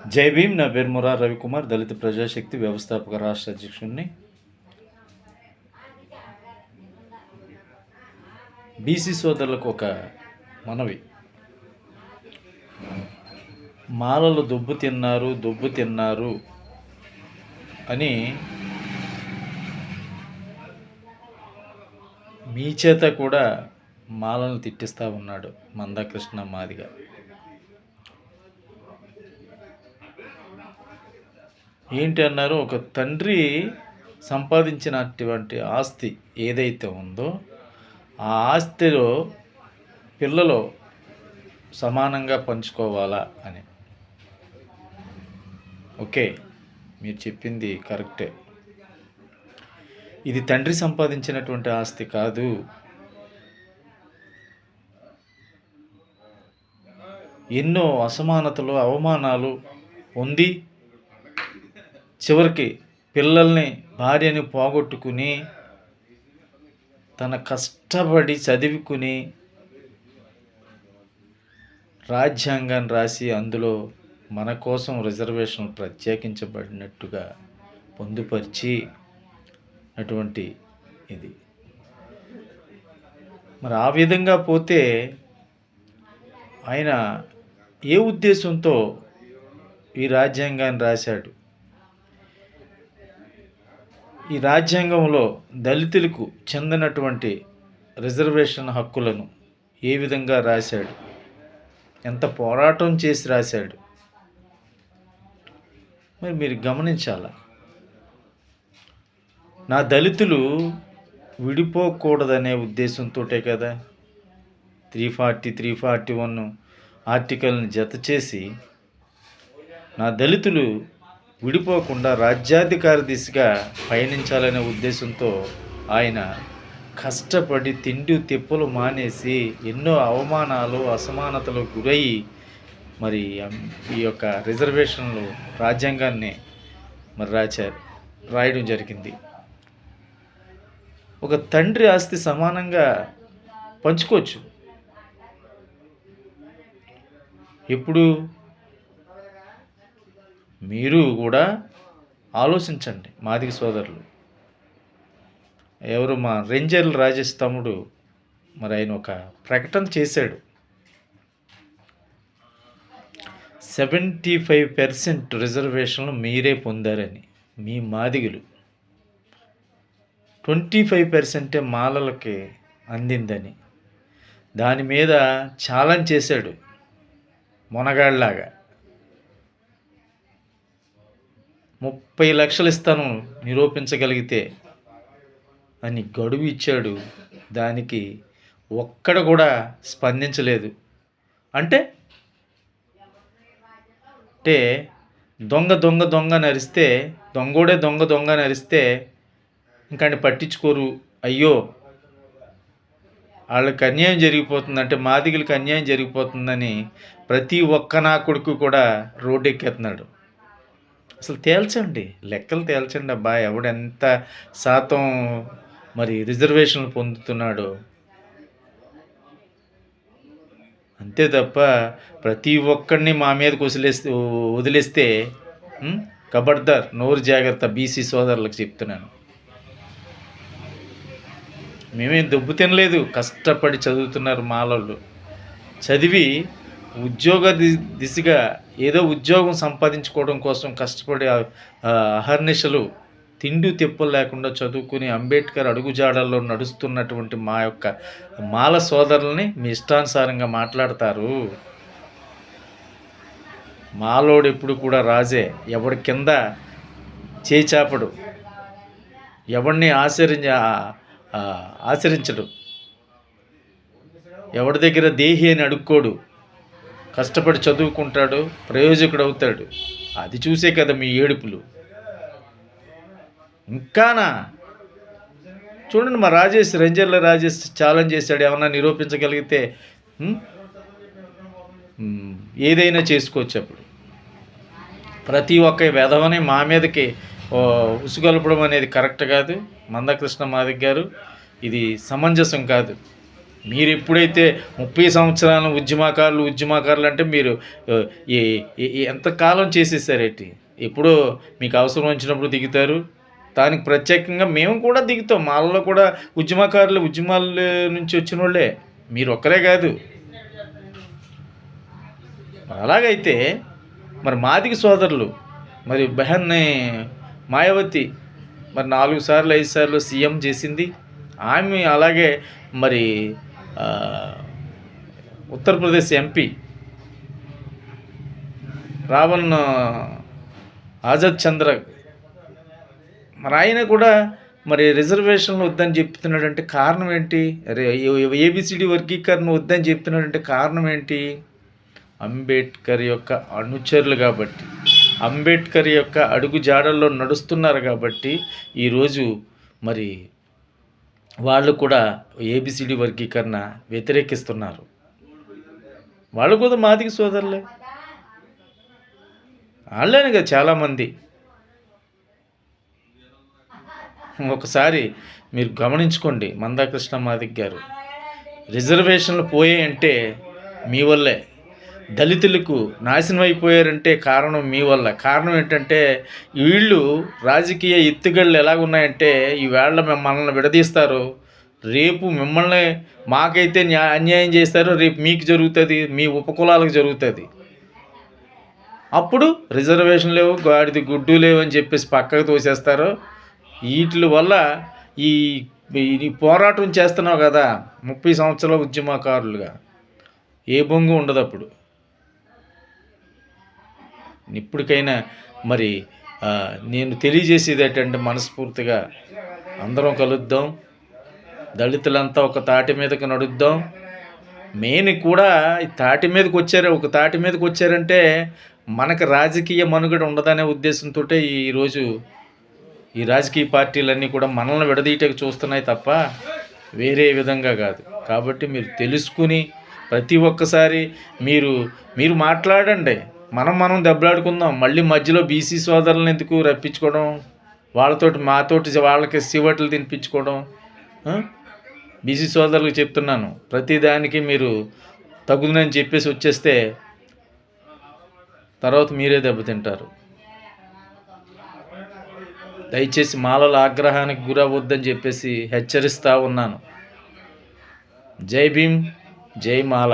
జై భీమ్. నా పేరు మురా రవికుమార్, దళిత ప్రజాశక్తి వ్యవస్థాపక రాష్ట్ర అధ్యక్షుడిని. బీసీ సోదరులకు ఒక మనవి. మాలలు దొబ్బు తిన్నారు అని మీ చేత కూడా మాలలను తిట్టిస్తూ ఉన్నాడు మందాకృష్ణ మాదిగ. ఏంటి అన్నారు? ఒక తండ్రి సంపాదించినటువంటి ఆస్తి ఏదైతే ఉందో ఆ ఆస్తిలో పిల్లలు సమానంగా పంచుకోవాలా అని. ఓకే, మీరు చెప్పింది కరెక్టే. ఇది తండ్రి సంపాదించినటువంటి ఆస్తి కాదు. ఎన్నో అసమానతలు, అవమానాలు పొంది చివరికి పిల్లల్ని, భార్యని పోగొట్టుకుని తన కష్టపడి చదువుకుని రాజ్యాంగాన్ని రాసి అందులో మన కోసం రిజర్వేషన్ ప్రత్యేకించబడినట్టుగా పొందుపరిచి అటువంటి ఇది. మరి ఆ విధంగా పోతే ఆయన ఏ ఉద్దేశంతో ఈ రాజ్యాంగాన్ని రాశాడు? ఈ రాజ్యాంగంలో దళితులకు చెందినటువంటి రిజర్వేషన్ హక్కులను ఏ విధంగా రాశాడు? ఎంత పోరాటం చేసి రాశాడు? మరి మీరు గమనించాలా. నా దళితులు విడిపోకూడదనే ఉద్దేశంతోటే కదా 340, 341 ఆర్టికల్ని జత చేసి నా దళితులు విడిపోకుండా రాజ్యాధికార దిశగా పయనించాలనే ఉద్దేశంతో ఆయన కష్టపడి తిండి తిప్పలు మానేసి ఎన్నో అవమానాలు, అసమానతలు గురయ్యి మరి ఈ యొక్క రిజర్వేషన్లు రాజ్యాంగాన్ని మరి రాయడం జరిగింది. ఒక తండ్రి ఆస్తి సమానంగా పంచుకోవచ్చు. ఎప్పుడు మీరు కూడా ఆలోచించండి. మాదిగ సోదరులు ఎవరు, మా రేంజర్ల రాజేష్ తమ్ముడు, మరి ఆయన ఒక ప్రకటన చేశాడు. 75% రిజర్వేషన్లు మీరే పొందారని, మీ మాదిగలు. 25% మాలలకి అందిందని దాని మీద ఛాలెంజ్ చేశాడు మొనగాళ్ళలాగా. 30 లక్షలు ఇస్తాను నిరూపించగలిగితే అని గడువు ఇచ్చాడు. దానికి ఒక్కడ కూడా స్పందించలేదు. అంటే దొంగ నరిస్తే, దొంగ నరిస్తే ఇంకా పట్టించుకోరు. అయ్యో వాళ్ళకి అన్యాయం జరిగిపోతుందంటే, మాదిగలకి అన్యాయం జరిగిపోతుందని ప్రతి ఒక్క నా కొడుకు కూడా రోడ్డెక్కేస్తున్నాడు. అసలు తేల్చండి, లెక్కలు తేల్చండి అబ్బా. ఎవడెంత శాతం మరి రిజర్వేషన్లు పొందుతున్నాడో. అంతే తప్ప ప్రతి ఒక్కడిని మా మీదకి వదిలేస్తే కబడ్దార్, నోరు జాగ్రత్త. బీసీ సోదరులకు చెప్తున్నాను. మేమేం దెబ్బ తినలేదు. కష్టపడి చదువుతున్నారు మాలోళ్ళు. చదివి ఉద్యోగ దిశగా ఏదో ఉద్యోగం సంపాదించుకోవడం కోసం కష్టపడి అహర్నిశలు తిండి తిప్పలు లేకుండా చదువుకుని అంబేద్కర్ అడుగుజాడల్లో నడుస్తున్నటువంటి మా యొక్క మాల సోదరుల్ని మీ ఇష్టానుసారంగా మాట్లాడతారు. మాలోడు ఎప్పుడు కూడా రాజే. ఎవడి కింద చేచాపడు, ఎవడిని ఆచరించడు, ఎవడి దగ్గర దేహి అని అడుక్కోడు. కష్టపడి చదువుకుంటాడు, ప్రయోజకుడు అవుతాడు. అది చూసే కదా మీ ఏడుపులు. ఇంకానా చూడండి, మా రేంజర్ల రాజేష్ ఛాలెంజ్ చేశాడు. ఏమన్నా నిరూపించగలిగితే ఏదైనా చేసుకోవచ్చు. అప్పుడు ప్రతి ఒక్క వెధవని మా మీదకి ఉసుగొల్పడం అనేది కరెక్ట్ కాదు. మందకృష్ణ మాదిగ గారు, ఇది సమంజసం కాదు. మీరు ఎప్పుడైతే 30 సంవత్సరాల ఉద్యమకారులు అంటే మీరు ఎంతకాలం చేసేసారేంటి? ఎప్పుడో మీకు అవసరం వచ్చినప్పుడు దిగుతారు. దానికి ప్రత్యేకంగా మేము కూడా దిగుతాం. మాలో కూడా ఉద్యమాల నుంచి వచ్చినోళ్ళే. మీరొక్కరే కాదు. అలాగైతే మరి మాదిగ సోదరులు, మరి బెహన్ మాయావతి మరి 4 సార్లు 5 సార్లు సీఎం చేసింది. ఆమె అలాగే మరి ఉత్తరప్రదేశ్ ఎంపీ రావణ్ ఆజాద్ చంద్ర, మరి ఆయన కూడా మరి రిజర్వేషన్లు వద్దని చెప్తున్నాడంటే కారణం ఏంటి? ఏబిసిడి వర్గీకరణ వద్దని చెప్తున్నాడంటే కారణం ఏంటి? అంబేద్కర్ యొక్క అనుచరులు కాబట్టి, అంబేద్కర్ యొక్క అడుగు జాడల్లో నడుస్తున్నారు కాబట్టి ఈరోజు మరి వాళ్ళు కూడా ఏబిసిడి వర్గీకరణ వ్యతిరేకిస్తున్నారు. వాళ్ళు కూడా మాదిగ సోదరులే, వాళ్ళేనే కదా చాలామంది. ఒకసారి మీరు గమనించుకోండి, మందాకృష్ణ మాదిగ గారు, రిజర్వేషన్లు పోయాయంటే మీ వల్లే. దళితులకు నాశనం అయిపోయారంటే కారణం మీ వల్ల. కారణం ఏంటంటే వీళ్ళు రాజకీయ ఎత్తుగడలు ఎలాగున్నాయంటే ఈవేళ మనల్ని విడదీస్తారు, రేపు మిమ్మల్ని మాకైతే అన్యాయం చేస్తారు, రేపు మీకు జరుగుతుంది, మీ ఉపకులాలకు జరుగుతుంది. అప్పుడు రిజర్వేషన్ లేవు, గాడిది గుడ్డు లేవు అని చెప్పేసి పక్కకు తోసేస్తారు. వీటి వల్ల ఈ పోరాటం చేస్తున్నావు కదా 30 సంవత్సరాల ఉద్యమకారులుగా, ఏ బొంగు ఉండదు. అప్పుడు ఇప్పటికైనా మరి నేను తెలియజేసేది ఏంటంటే మనస్ఫూర్తిగా అందరం కలుద్దాం, దళితులంతా ఒక తాటి మీదకి నడుద్దాం. మెయిన్ కూడా ఒక తాటి మీదకి వచ్చారంటే మనకు రాజకీయ మనుగడ ఉండదనే ఉద్దేశంతో ఈరోజు ఈ రాజకీయ పార్టీలన్నీ కూడా మనల్ని విడదీయటకు చూస్తున్నాయి తప్ప వేరే విధంగా కాదు. కాబట్టి మీరు తెలుసుకుని ప్రతి ఒక్కసారి మీరు మాట్లాడండి, మనం దెబ్బలాడుకుందాం. మళ్ళీ మధ్యలో బీసీ సోదరులను ఎందుకు రప్పించుకోవడం, మాతోటి వాళ్ళకి సివట్లు తినిపించుకోవడం? బీసీ సోదరులకు చెప్తున్నాను, ప్రతిదానికి మీరు తగుదని చెప్పేసి వచ్చేస్తే తర్వాత మీరే దెబ్బతింటారు. దయచేసి మాలల ఆగ్రహానికి గురవద్దని చెప్పేసి హెచ్చరిస్తూ ఉన్నాను. జై భీమ్, జై మాల.